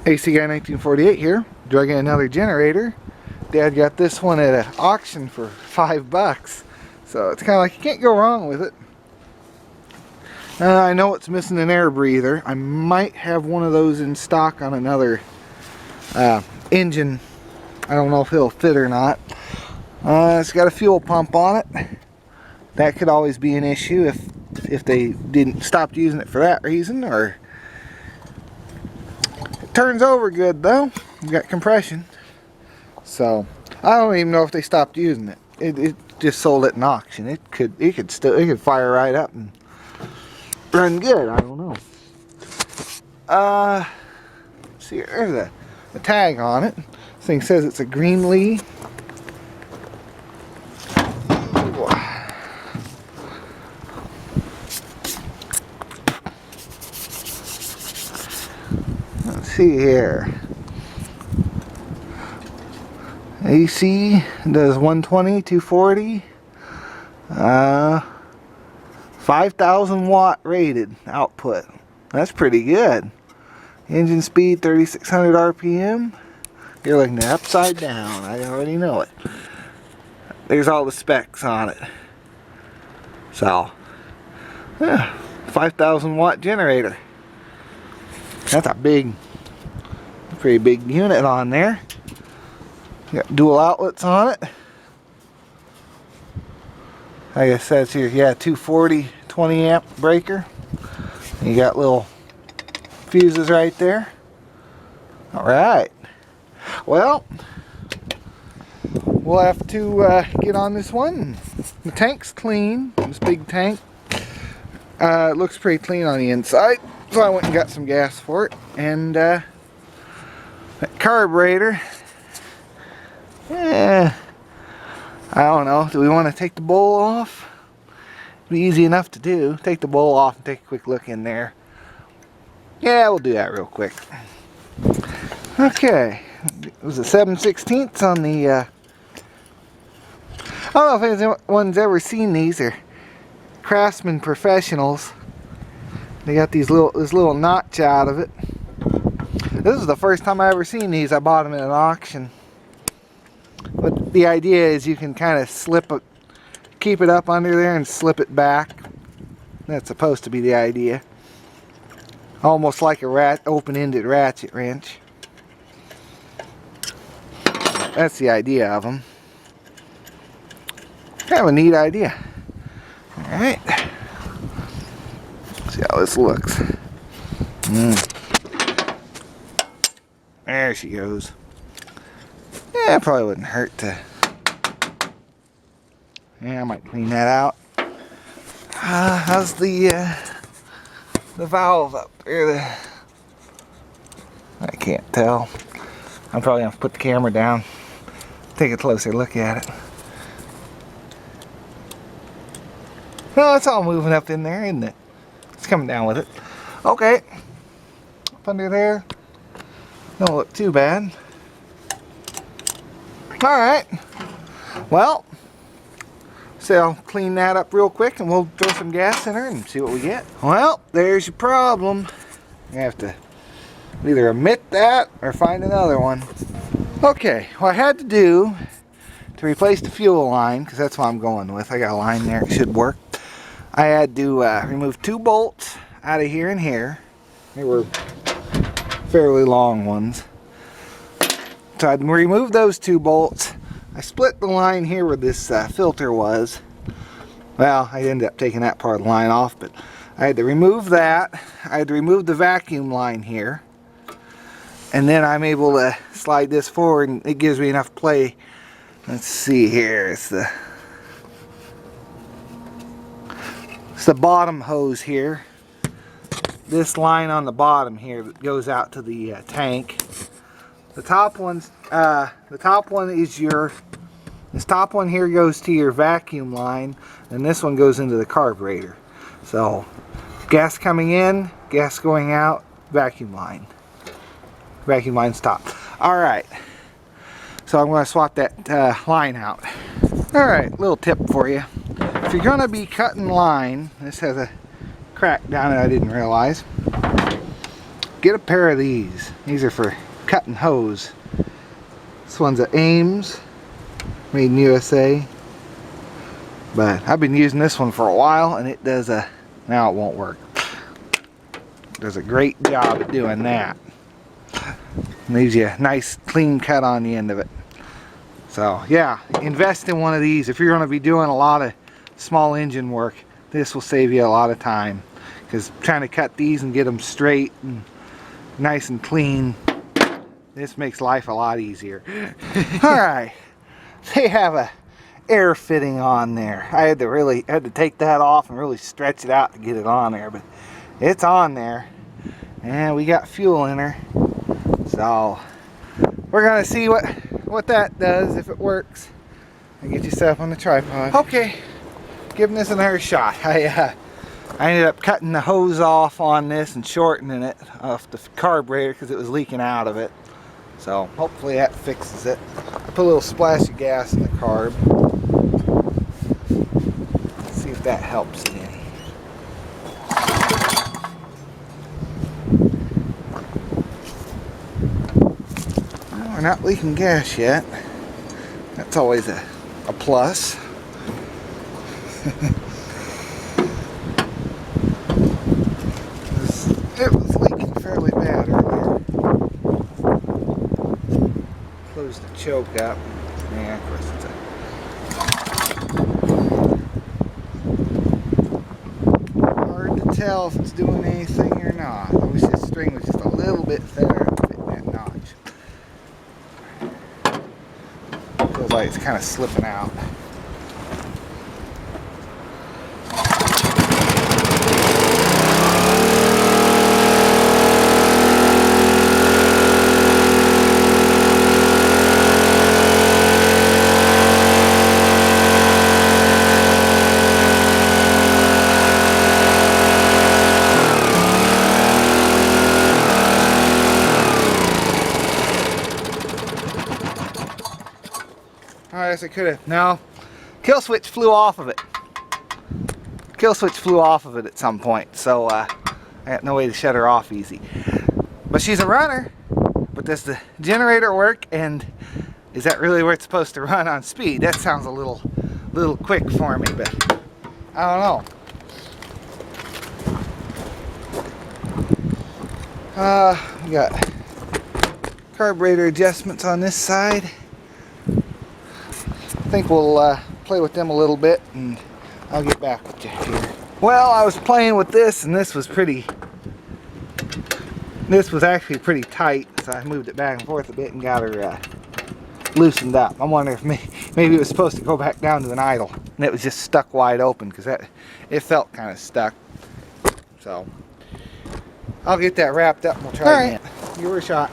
AC Guy 1948 here, drugging another generator. Dad got this one at an auction for $5, so it's kind of like you can't go wrong with it. I know it's missing an air breather. I might have one of those in stock on another engine. I don't know if it'll fit or not. It's got a fuel pump on it. That could always be an issue if they didn't stop using it for that reason, or it turns over good though. You got compression, so I don't even know if they stopped using it. It just sold at an auction. It could fire right up and run good. I don't know. See, there's a tag on it. This thing says it's a Greenlee. Let's see here. AC does 120, 240. 5,000 watt rated output. That's pretty good. Engine speed 3,600 RPM. You're looking at upside down. I already know it. There's all the specs on it. So, yeah, 5,000 watt generator. That's a pretty big unit on there. You got dual outlets on it. Like I said, it's here, yeah, 240 20 amp breaker. You got little fuses right there. Alright. Well, we'll have to get on this one. The tank's clean. This big tank. It looks pretty clean on the inside. So I went and got some gas for it. And that carburetor. Yeah. I don't know. Do we want to take the bowl off? It'd be easy enough to do. Take the bowl off and take a quick look in there. Yeah, we'll do that real quick. Okay. It was a 7/16 on the, I don't know if anyone's ever seen these. They're Craftsman Professionals. They got this little notch out of it. This is the first time I ever seen these. I bought them at an auction. But the idea is you can kind of keep it up under there and slip it back. That's supposed to be the idea. Almost like a open-ended ratchet wrench. That's the idea of them. Kind of a neat idea. Alright. See how this looks. There she goes. Yeah, it probably wouldn't hurt to. Yeah, I might clean that out. How's the valve up there? I can't tell. I'm probably gonna put the camera down, take a closer look at it. Well, it's all moving up in there, isn't it? It's coming down with it. Okay. Up under there. Don't look too bad. Alright. Well, so I'll clean that up real quick and we'll throw some gas in her and see what we get. Well, there's your problem. You have to either omit that or find another one. Okay, what I had to do to replace the fuel line, because that's what I'm going with. I got a line there, it should work. I had to remove 2 bolts out of here and here. They were fairly long ones. So I removed those 2 bolts. I split the line here where this filter was. Well, I ended up taking that part of the line off, but I had to remove that. I had to remove the vacuum line here. And then I'm able to slide this forward and it gives me enough play. Let's see here. It's the bottom hose here. This line on the bottom here that goes out to the tank. The top one is this top one here goes to your vacuum line, and this one goes into the carburetor. So gas coming in, gas going out, vacuum line. Vacuum line stop. Alright, so I'm going to swap that line out. Alright, little tip for you. If you're going to be cutting line, this has a crack down it I didn't realize. get a pair of these. These are for cutting hose. This one's a Ames, made in USA. But I've been using this one for a while, and it does a, now it won't work. Does a great job at doing that. Leaves you a nice clean cut on the end of it. So yeah, invest in one of these. If you're going to be doing a lot of small engine work, this will save you a lot of time. Because trying to cut these and get them straight and nice and clean, this makes life a lot easier. Alright, they have a air fitting on there. I had to take that off and really stretch it out to get it on there, but it's on there. And we got fuel in her. So we're gonna see what that does, if it works. And get yourself on the tripod. Okay, giving this another shot. I ended up cutting the hose off on this and shortening it off the carburetor because it was leaking out of it. So hopefully that fixes it. I put a little splash of gas in the carb. Let's see if that helps it any. Well, we're not leaking gas yet. That's always a plus. It was leaking fairly bad earlier. Close the choke up. Yeah, of course it's hard to tell if it's doing anything or not. I wish this string was just a little bit thinner to fit in that notch. Feels like it's kind of slipping out. Alright, I could have. No, kill switch flew off of it. Kill switch flew off of it at some point, so I got no way to shut her off easy. But she's a runner. But does the generator work? And is that really where it's supposed to run on speed? That sounds a little quick for me, but I don't know. We got carburetor adjustments on this side. I think we'll play with them a little bit and I'll get back with you here. Well, I was playing with this and this was actually pretty tight, so I moved it back and forth a bit and got her loosened up. I'm wondering if maybe it was supposed to go back down to an idle and it was just stuck wide open because it felt kind of stuck. So I'll get that wrapped up and we'll try again. Give her a shot.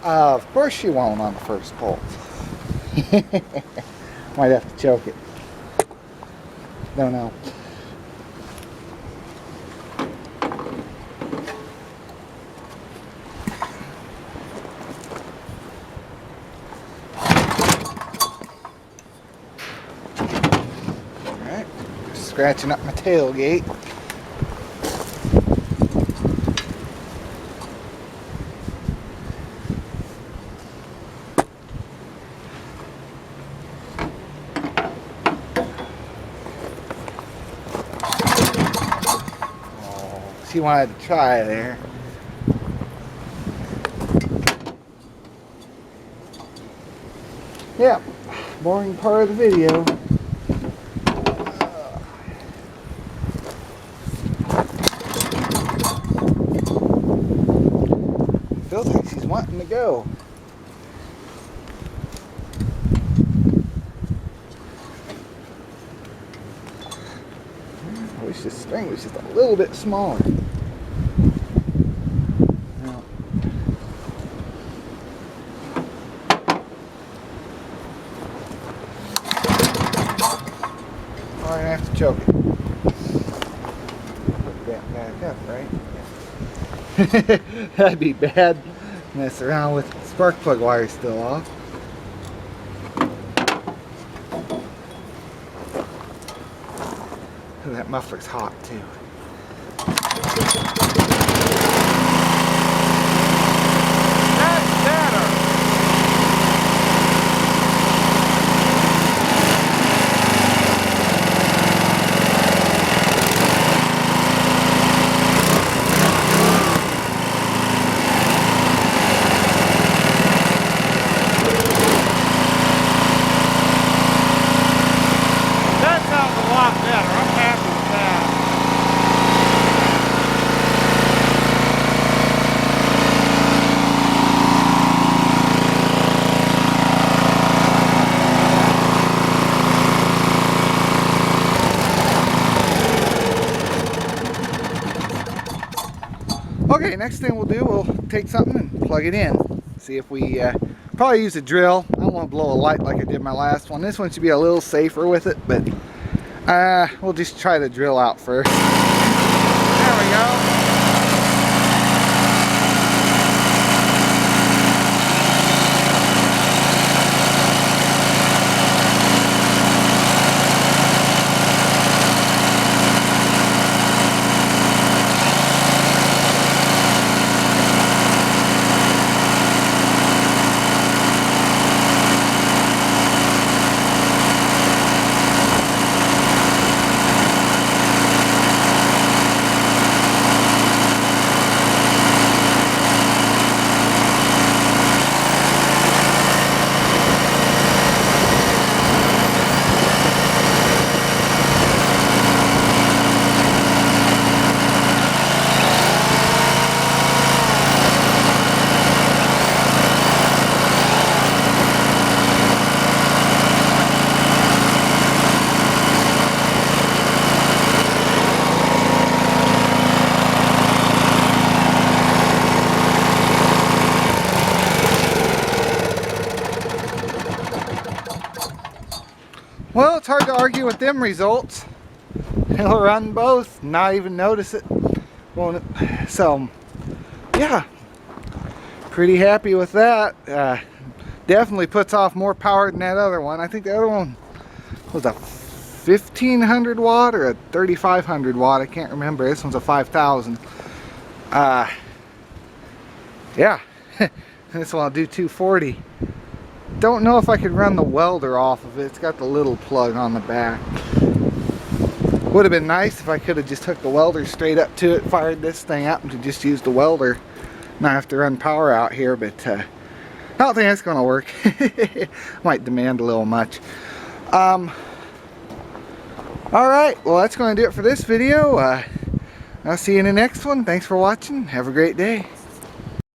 Of course she won't on the first pull. Might have to choke it. Don't know. Alright, scratching up my tailgate. She wanted to try there. Yeah, boring part of the video. Feels like she's wanting to go. I wish this string was just a little bit smaller. I'm gonna have to choke it. Put that back up, right? Yeah. That'd be bad. Mess around with spark plug wire still off. That muffler's hot too. Okay, next thing we'll do, we'll take something and plug it in. See if we probably use a drill. I don't want to blow a light like I did my last one. This one should be a little safer with it, but we'll just try the drill out first. There we go. Well, it's hard to argue with them results. It'll run both, not even notice it. So, yeah, pretty happy with that. Definitely puts off more power than that other one. I think the other one was a 1500 watt or a 3500 watt. I can't remember. This one's a 5000. Yeah, this one I'll do 240. Don't know if I could run the welder off of it. It's got the little plug on the back. Would have been nice if I could have just hooked the welder straight up to it, fired this thing up, and to just use the welder, not have to run power out here, but I don't think that's going to work. Might demand a little much. Alright, well that's going to do it for this video. I'll see you in the next one. Thanks for watching. Have a great day.